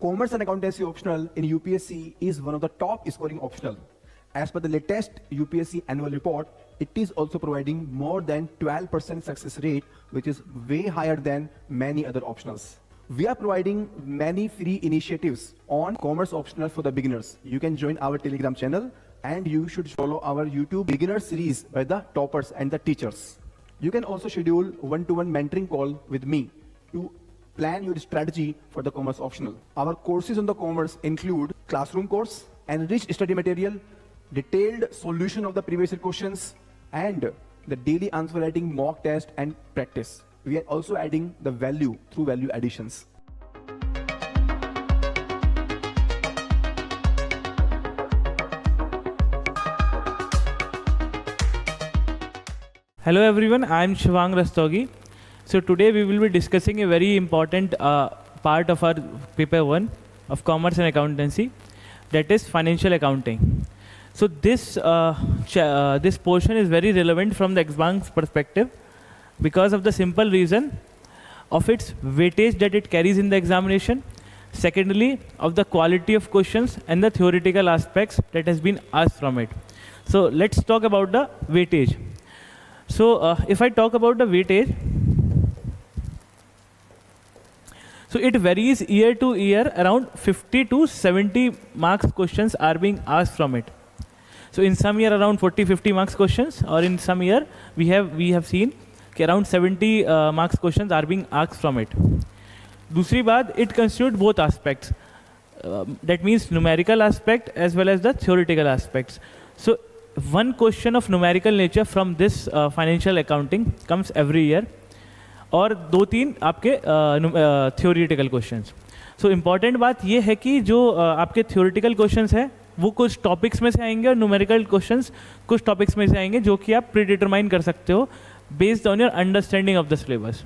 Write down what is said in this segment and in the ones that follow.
Commerce and accountancy optional in UPSC is one of the top scoring optional. As per the latest UPSC annual report, it is also providing more than 12% success rate, which is way higher than many other optionals. We are providing many free initiatives on commerce optional for the beginners. You can join our Telegram channel and you should follow our YouTube beginner series by the toppers and the teachers. You can also schedule one-to-one mentoring call with me to plan your strategy for the commerce optional. Our courses on the commerce include classroom course, enriched study material, detailed solution of the previous year questions, and the daily answer writing mock test and practice. We are also adding the value through value additions. Hello everyone, I am Shivang Rastogi. So today we will be discussing a very important part of our paper 1 of commerce and accountancy, that is financial accounting. So this portion is very relevant from the exam's perspective because of the simple reason of its weightage that it carries in the examination. Secondly, of the quality of questions and the theoretical aspects that has been asked from it. So let's talk about the weightage. So if I talk about the weightage, so it varies year to year. Around 50 to 70 marks questions are being asked from it. So in some year around 40-50 marks questions, or in some year we have seen around 70 marks questions are being asked from it. दूसरी बात, it constitutes both aspects. That means numerical aspect as well as the theoretical aspects. So one question of numerical nature from this financial accounting comes every year, और 2-3 आपके theoretical questions. So important बात ये है कि जो आपके theoretical questions हैं वो कुछ टॉपिक्स में से आएंगे और न्यूमेरिकल क्वेश्चंस कुछ टॉपिक्स में से आएंगे जो कि आप प्रीडिटरमाइन कर सकते हो based on your understanding of the syllabus.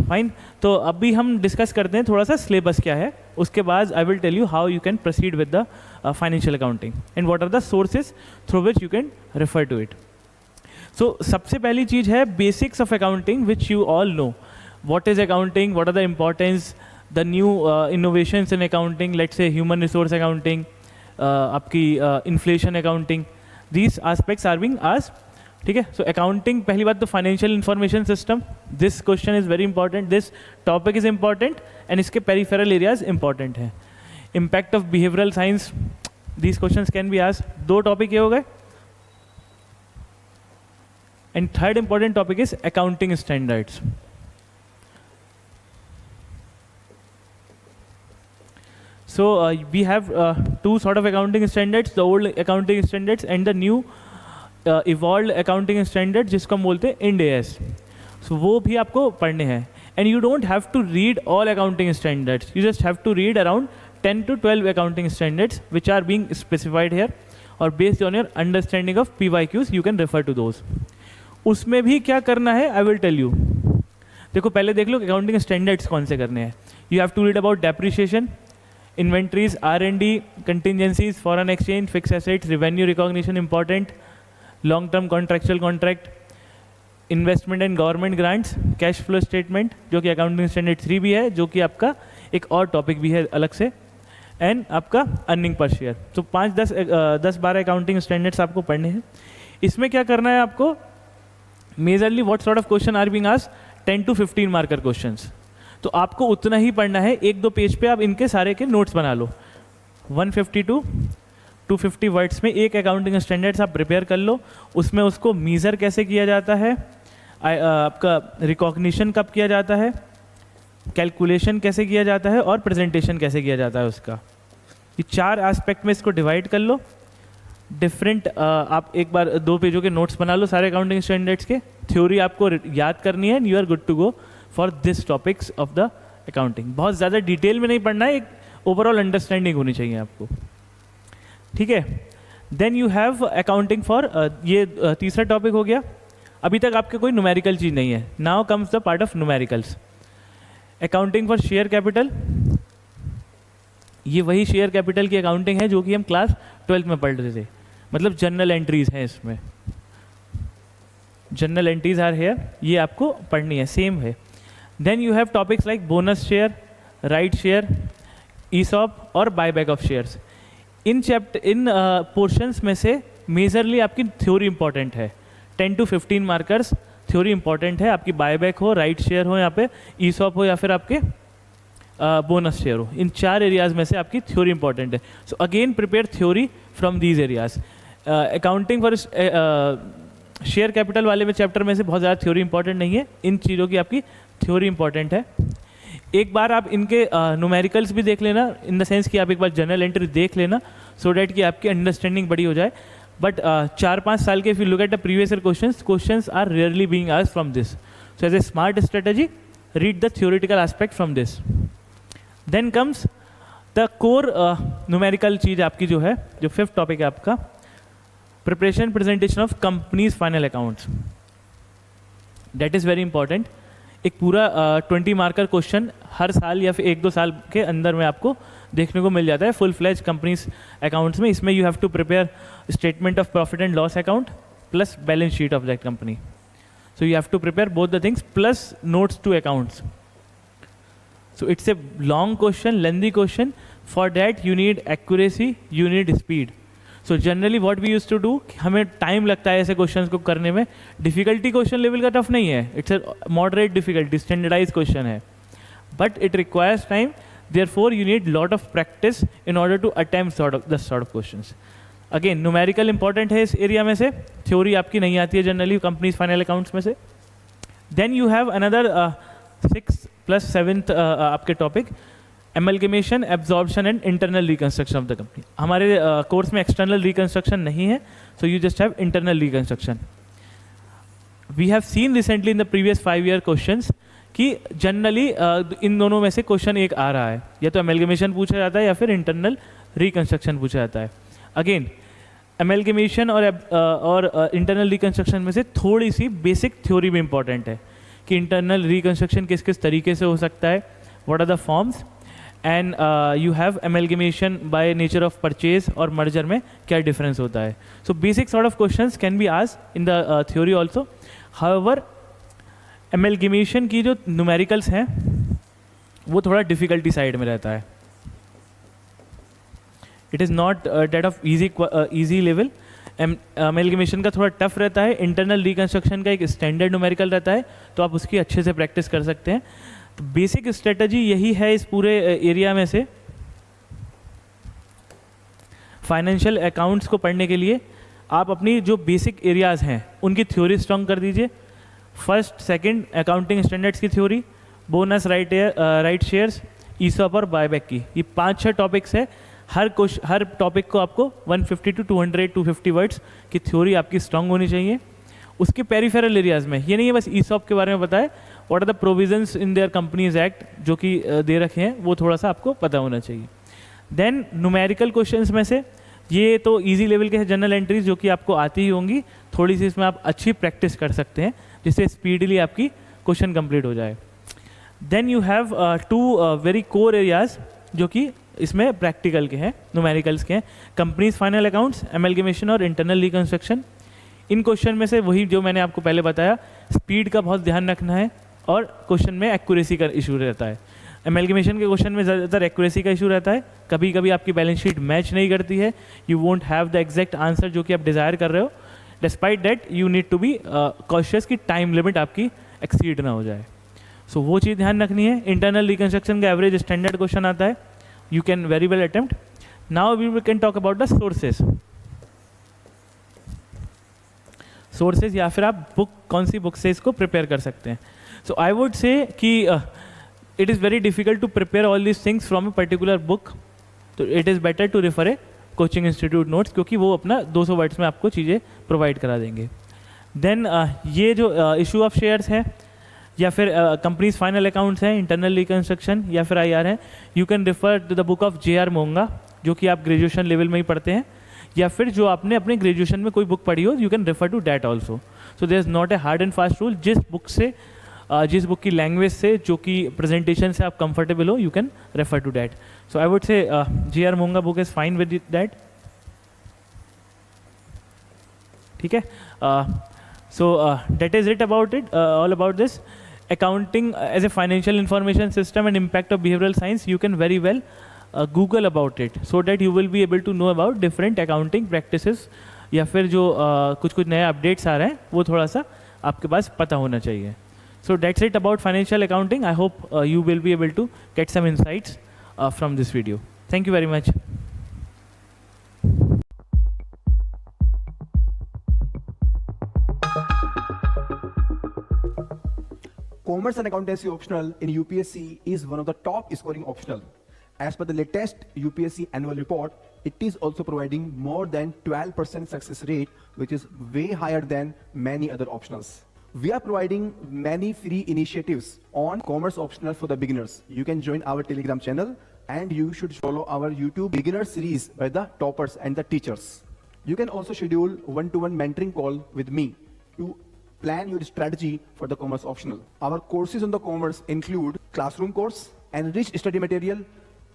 Fine. तो अभी हम डिस्कस करते हैं थोड़ा सा सिलेबस क्या है, उसके बाद I will tell you how you can proceed with the financial accounting and what are the sources through which you can refer to it. So सबसे पहली चीज़ है basics of accounting which you all know. What is accounting, what are the importance, the new innovations in accounting, let's say human resource accounting, आपकी inflation accounting, these aspects are being asked. ठीक है. So accounting, पहली बात तो financial information system, this question is very important, this topic is important and इसके peripheral areas important हैं. Impact of behavioural science, these questions can be asked. 2 topic ये हो गए. And third important topic is accounting standards. So we have 2 sort of accounting standards, the old accounting standards and the new evolved accounting standards जिसको हम बोलते हैं Ind AS. So वो भी आपको पढ़ने हैं. And you don't have to read all accounting standards. You just have to read around 10 to 12 accounting standards which are being specified here, और based on your understanding of PYQs you can refer to those. उसमें भी क्या करना है I will tell you. देखो पहले देख लो accounting standards कौन से करने हैं. You have to read about depreciation, inventories, R&D, contingencies, foreign exchange, fixed assets, revenue recognition important, long-term contractual contract, investment and government grants, cash flow statement जो कि accounting standard 3 भी है, जो कि आपका एक और टॉपिक भी है अलग से, एंड आपका अर्निंग पर शेयर. तो 5-10-12 अकाउंटिंग स्टैंडर्ड्स आपको पढ़ने हैं. इसमें क्या करना है आपको, majorly what sort of question are being asked, 10 to 15 marker questions. तो आपको उतना ही पढ़ना है. 1-2 पेज पे आप इनके सारे के नोट्स बना लो. 150 to 250 वर्ड्स में एक अकाउंटिंग स्टैंडर्ड्स आप प्रिपेयर कर लो. उसमें उसको मीज़र कैसे किया जाता है, आपका रिकॉग्निशन कब किया जाता है, कैलकुलेशन कैसे किया जाता है, और प्रेजेंटेशन कैसे किया जाता है उसका. ये 4 एस्पेक्ट में इसको डिवाइड कर लो. डिफरेंट आप एक बार 2 पेजों के नोट्स बना लो सारे अकाउंटिंग स्टैंडर्ड्स के. थ्योरी आपको याद करनी है and you are good to go for this topics of the accounting. बहुत ज़्यादा डिटेल में नहीं पढ़ना है, एक ओवरऑल अंडरस्टैंडिंग होनी चाहिए आपको. ठीक है. Then you have accounting for, ये तीसरा टॉपिक हो गया. अभी तक आपके कोई न्यूमेरिकल चीज़ नहीं है. Now comes the part of numericals. Accounting for share capital, ये वही शेयर कैपिटल की अकाउंटिंग है जो कि हम क्लास 12th में पढ़ रहे थे. मतलब जनरल एंट्रीज हैं इसमें, जनरल एंट्रीज आर हेयर, ये आपको पढ़नी है, सेम है. Then you have topics like bonus share, right share, ESOP और बायबैक ऑफ शेयर्स। इन पोर्शंस में से मेजरली आपकी थ्योरी इंपॉर्टेंट है, 10 to 15 मार्कर्स थ्योरी इंपॉर्टेंट है। आपकी बायबैक हो, राइट शेयर हो, यहाँ पे ईसॉप हो, या फिर आपके बोनस शेयर हो, इन 4 एरियाज में से आपकी थ्योरी इंपॉर्टेंट है। So again prepare theory from these areas. Accounting for share capital वाले में चैप्टर में से बहुत ज़्यादा थ्योरी इंपॉर्टेंट नहीं है, इन चीज़ों की आपकी थ्योरी इंपॉर्टेंट है। एक बार आप इनके न्यूमेरिकल्स भी देख लेना, इन द सेंस कि आप एक बार जनरल एंट्री देख लेना, सो डैट कि आपकी अंडरस्टैंडिंग बड़ी हो जाए। बट 4-5 साल के if you look at the previous year questions are rarely being asked from this, so as a smart strategy read the theoretical aspect from this. Then comes the core numerical चीज़ आपकी जो है, जो 5th topic है आपका, preparation presentation of companies final accounts. That is very important. एक पूरा 20 marker question हर साल या फिर 1-2 साल के अंदर में आपको देखने को मिल जाता है फुल फ्लेज कंपनीज अकाउंट्स में। इसमें you have to prepare statement of profit and loss account plus balance sheet of that company. So you have to prepare both the things plus notes to accounts. So it's a long question, lengthy question. For that you need accuracy, you need speed. So generally what we used to do, हमें time लगता है ऐसे questions को करने में। Difficulty question level का tough नहीं है, it's a moderate difficulty, standardise question है, but it requires time, therefore you need lot of practice in order to attempt this sort of questions. Again numerical important है इस area में से, theory आपकी नहीं आती है जनरली कंपनीज फाइनल अकाउंट्स में से। Then you have another 6th + 7th आपके topic, amalgamation, absorption and internal reconstruction of the company. हमारे कोर्स में एक्सटर्नल रिकंस्ट्रक्शन नहीं है, so you just have internal reconstruction. We have seen recently in the previous 5 year questions कि generally in दोनों में से question एक आ रहा है, या तो एमलगेमेशन पूछा जाता है या फिर इंटरनल रिकंस्ट्रक्शन पूछा जाता है। अगेन एमलगेमेशन और इंटरनल रिकंस्ट्रक्शन में से थोड़ी सी बेसिक थ्योरी भी इंपॉर्टेंट है कि इंटरनल रिकंस्ट्रक्शन किस किस तरीके से हो सकता है, what are the forms, and you have amalgamation by nature of purchase और मर्जर में क्या डिफरेंस होता है। So basic sort of questions can be asked in the theory also. However amalgamation की जो न्यूमेरिकल्स हैं वो थोड़ा डिफिकल्टी साइड में रहता है, it is not date of easy level. Amalgamation का थोड़ा टफ रहता है, इंटरनल रिकंस्ट्रक्शन का एक स्टैंडर्ड न्यूमेरिकल रहता है, तो आप उसकी अच्छे से प्रैक्टिस कर सकते हैं। तो बेसिक स्ट्रेटजी यही है इस पूरे एरिया में से। फाइनेंशियल अकाउंट्स को पढ़ने के लिए आप अपनी जो बेसिक एरियाज हैं उनकी थ्योरी स्ट्रॉन्ग कर दीजिए। फर्स्ट सेकंड अकाउंटिंग स्टैंडर्ड्स की theory, bonus, right shares, ESOP और बायबैक की, ये 5-6 टॉपिक्स है। हर टॉपिक को आपको 150 to 200-250 वर्ड्स की थ्योरी आपकी स्ट्रांग होनी चाहिए। उसके पेरिफेरल एरियाज में ये नहीं है बस ईसॉप के बारे में बताए, what are the provisions in their companies act जो कि दे रखे हैं, वो थोड़ा सा आपको पता होना चाहिए। देन न्यूमेरिकल क्वेश्चंस में से ये तो इजी लेवल के जनरल एंट्रीज जो कि आपको आती ही होंगी, थोड़ी सी इसमें आप अच्छी प्रैक्टिस कर सकते हैं जिससे स्पीडली आपकी क्वेश्चन कंप्लीट हो जाए। Then you have 2 very core areas जो कि इसमें प्रैक्टिकल के हैं, न्यूमेरिकल्स के हैं, कंपनीज फाइनल अकाउंट्स, एमलगेमेशन और इंटरनल रिकंस्ट्रक्शन। इन क्वेश्चन में से वही जो मैंने आपको पहले बताया, स्पीड का बहुत ध्यान रखना है और क्वेश्चन में एक्यूरेसी का इशू रहता है। एमलगेमेशन के क्वेश्चन में ज़्यादातर एक्यूरेसी का इशू रहता है, कभी कभी आपकी बैलेंस शीट मैच नहीं करती है, you won't have the exact answer जो कि आप डिज़ायर कर रहे हो। Despite that you need to be cautious कि टाइम लिमिट आपकी एक्सीड ना हो जाए। सो वो चीज़ ध्यान रखनी है। इंटरनल रिकंस्ट्रक्शन का एवरेज स्टैंडर्ड क्वेश्चन आता है, you can very well attempt. Now we can talk about the sources. Sources या फिर आप बुक कौन सी बुक से इसको प्रिपेयर कर सकते हैं। So I would say कि it is very difficult to prepare all these things from a particular book. तो it is better to refer a coaching institute notes क्योंकि वो अपना 200 वर्ड्स में आपको चीज़ें प्रोवाइड करा देंगे। Then ये जो इशू ऑफ शेयर्स है या फिर कंपनीज फाइनल अकाउंट्स हैं, इंटरनल रिकंस्ट्रक्शन या फिर IR है, you can refer to the book of JR Monga जो कि आप ग्रेजुएशन लेवल में ही पढ़ते हैं, या फिर जो आपने अपने ग्रेजुएशन में कोई बुक पढ़ी हो, you can refer to that also. So there is not a hard and fast rule, जिस बुक की लैंग्वेज से, जो कि प्रेजेंटेशन से आप कंफर्टेबल हो, you can refer to that. So I would say JR Monga book is fine with that. ठीक है, so that is it about it, all about this accounting as a financial information system and impact of behavioral science. You can very well Google about it, so that you will be able to know about different accounting practices, या फिर जो कुछ कुछ नए updates आ रहे हैं वो थोड़ा सा आपके पास पता होना चाहिए. So that's it about financial accounting. I hope you will be able to get some insights from this video. Thank you very much. Commerce and accountancy optional in UPSC is one of the top scoring optional. As per the latest UPSC annual report, it is also providing more than 12% success rate, which is way higher than many other optionals. We are providing many free initiatives on commerce optional for the beginners. You can join our Telegram channel and you should follow our YouTube beginner series by the toppers and the teachers. You can also schedule one-to-one mentoring call with me to plan your strategy for the commerce optional. Our courses on the commerce include classroom course, enriched study material,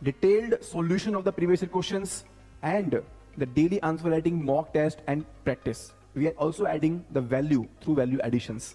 detailed solution of the previous year questions, and the daily answer writing mock test and practice. We are also adding the value through value additions.